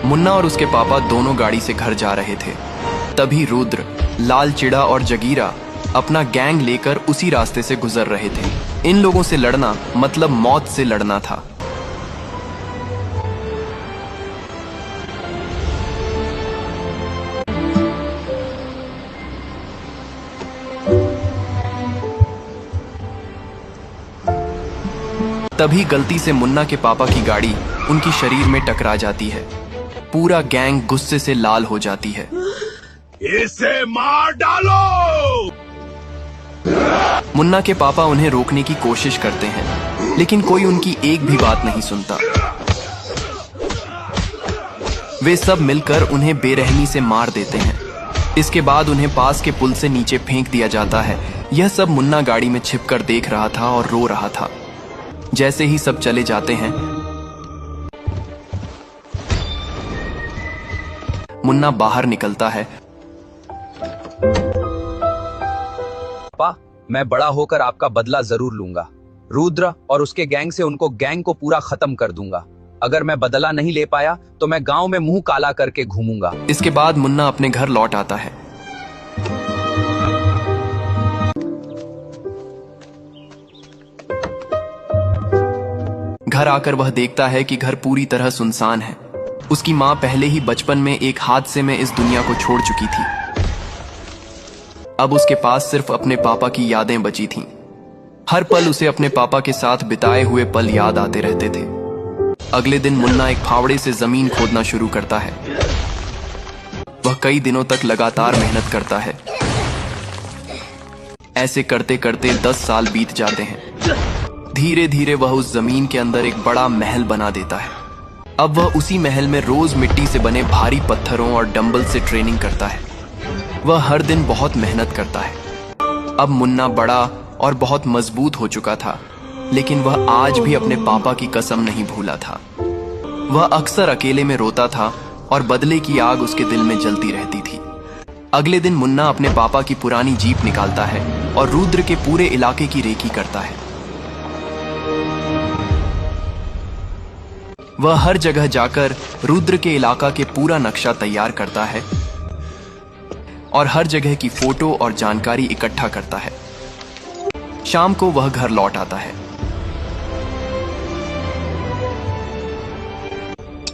मुन्ना और उसके पापा दोनों गाड़ी से घर जा रहे थे। तभी रुद्र, लाल चिड़ा और जगीरा अपना गैंग लेकर उसी रास्ते से गुजर रहे थे। इन लोगों से लड़ना मतलब मौत से लड़ना था। तभी गलती से मुन्ना के पापा की गाड़ी उनकी शरीर में टकरा जाती है। पूरा गैंग गुस्से से लाल हो जाती है। इसे मार डालो! मुन्ना के पापा उन्हें रोकने की कोशिश करते हैं, लेकिन कोई उनकी एक भी बात नहीं सुनता। वे सब मिलकर उन्हें बेरहमी से मार देते हैं। इसके बाद उन्हें पास के पुल से नीचे फेंक दिया जाता है। यह सब मुन्ना गाड़ी में छिपकर देख रहा था और रो रहा था। जैसे ही सब चले जाते हैं, मुन्ना बाहर निकलता है। पापा, मैं बड़ा होकर आपका बदला जरूर लूंगा। रुद्र और उसके गैंग से उनको गैंग को पूरा खत्म कर दूंगा। अगर मैं बदला नहीं ले पाया तो मैं गांव में मुंह काला करके घूमूंगा। इसके बाद मुन्ना अपने घर लौट आता है। घर आकर वह देखता है कि घर पूरी तरह सुनसान है। उसकी माँ पहले ही बचपन में एक हादसे में इस दुनिया को छोड़ चुकी थी। अब उसके पास सिर्फ अपने पापा की यादें बची थीं। हर पल उसे अपने पापा के साथ बिताए हुए पल याद आते रहते थे। अगले दिन मुन्ना एक फावड़े से जमीन खोदना शुरू करता है। वह कई दिनों तक लगातार मेहनत करता है। ऐसे करते करते 10 साल बीत जाते हैं। धीरे धीरे वह उस जमीन के अंदर एक बड़ा महल बना देता है। अब वह उसी महल में रोज मिट्टी से बने भारी पत्थरों और डंबल से ट्रेनिंग करता है। वह हर दिन बहुत मेहनत करता है। अब मुन्ना बड़ा और बहुत मजबूत हो चुका था, लेकिन वह आज भी अपने पापा की कसम नहीं भूला था। वह अक्सर अकेले में रोता था और बदले की आग उसके दिल में जलती रहती थी। अगले दिन मुन्ना अपने पापा की पुरानी जीप निकालता है और रुद्र के पूरे इलाके की रेकी करता है। वह हर जगह जाकर रुद्र के इलाका के पूरा नक्शा तैयार करता है और हर जगह की फोटो और जानकारी इकट्ठा करता है। शाम को वह घर लौट आता है।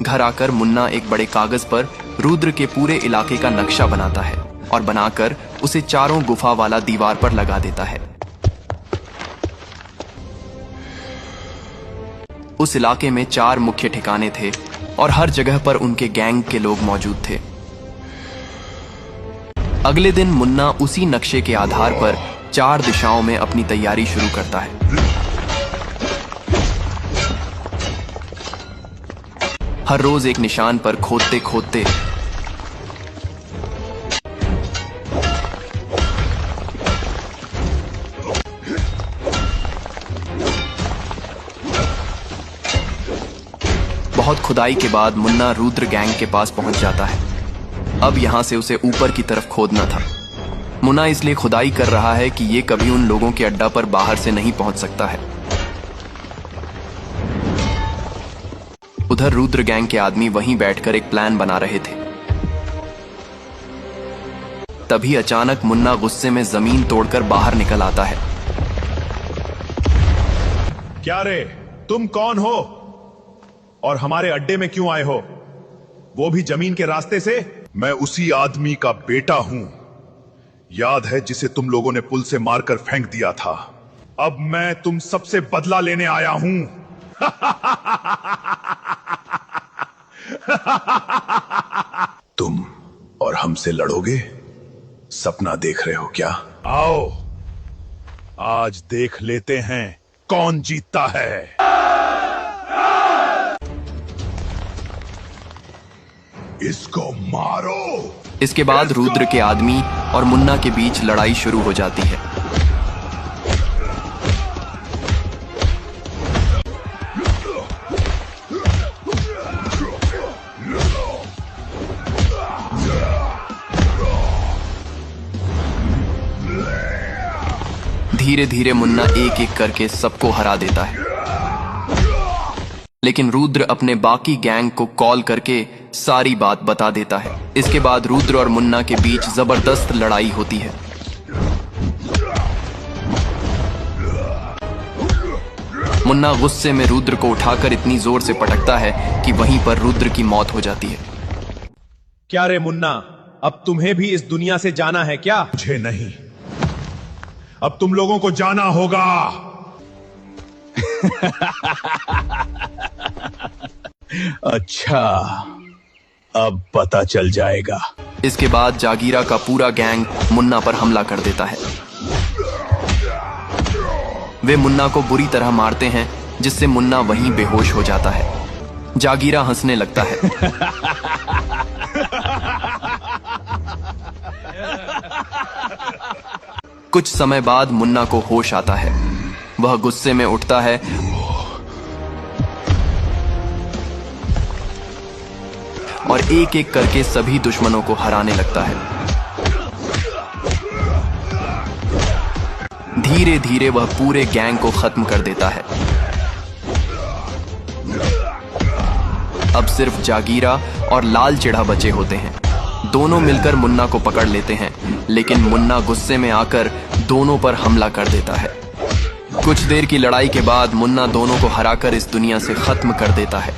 घर आकर मुन्ना एक बड़े कागज पर रुद्र के पूरे इलाके का नक्शा बनाता है और बनाकर उसे चारों गुफा वाला दीवार पर लगा देता है। उस इलाके में 4 मुख्य ठिकाने थे और हर जगह पर उनके गैंग के लोग मौजूद थे। अगले दिन मुन्ना उसी नक्शे के आधार पर 4 दिशाओं में अपनी तैयारी शुरू करता है। हर रोज एक निशान पर खोदते खोदते बहुत खुदाई के बाद मुन्ना रुद्र गैंग के पास पहुंच जाता है। अब यहां से उसे ऊपर की तरफ खोदना था। मुन्ना इसलिए खुदाई कर रहा है कि ये कभी उन लोगों के अड्डा पर बाहर से नहीं पहुंच सकता है। उधर रुद्र गैंग के आदमी वहीं बैठकर एक प्लान बना रहे थे। तभी अचानक मुन्ना गुस्से में जमीन तोड़कर बाहर निकल आता है। क्या रे, तुम कौन हो और हमारे अड्डे में क्यों आए हो? वो भी जमीन के रास्ते से? मैं उसी आदमी का बेटा हूं, याद है, जिसे तुम लोगों ने पुल से मारकर फेंक दिया था। अब मैं तुम सबसे बदला लेने आया हूं। तुम और हमसे लड़ोगे? सपना देख रहे हो क्या? आओ, आज देख लेते हैं कौन जीतता है। इसको मारो। इसके बाद रुद्र के आदमी और मुन्ना के बीच लड़ाई शुरू हो जाती है। धीरे धीरे मुन्ना एक एक करके सबको हरा देता है, लेकिन रुद्र अपने बाकी गैंग को कॉल करके सारी बात बता देता है। इसके बाद रुद्र और मुन्ना के बीच जबरदस्त लड़ाई होती है। मुन्ना गुस्से में रुद्र को उठाकर इतनी जोर से पटकता है कि वहीं पर रुद्र की मौत हो जाती है। क्या रे मुन्ना, अब तुम्हें भी इस दुनिया से जाना है क्या? मुझे नहीं, अब तुम लोगों को जाना होगा। अच्छा, अब पता चल जाएगा। इसके बाद जागीरा का पूरा गैंग मुन्ना पर हमला कर देता है। वे मुन्ना को बुरी तरह मारते हैं, जिससे मुन्ना वहीं बेहोश हो जाता है। जागीरा हंसने लगता है। कुछ समय बाद मुन्ना को होश आता है। वह गुस्से में उठता है और एक एक करके सभी दुश्मनों को हराने लगता है। धीरे धीरे वह पूरे गैंग को खत्म कर देता है। अब सिर्फ जागीरा और लाल चिढ़ा बचे होते हैं। दोनों मिलकर मुन्ना को पकड़ लेते हैं, लेकिन मुन्ना गुस्से में आकर दोनों पर हमला कर देता है। कुछ देर की लड़ाई के बाद मुन्ना दोनों को हराकर इस दुनिया से खत्म कर देता है।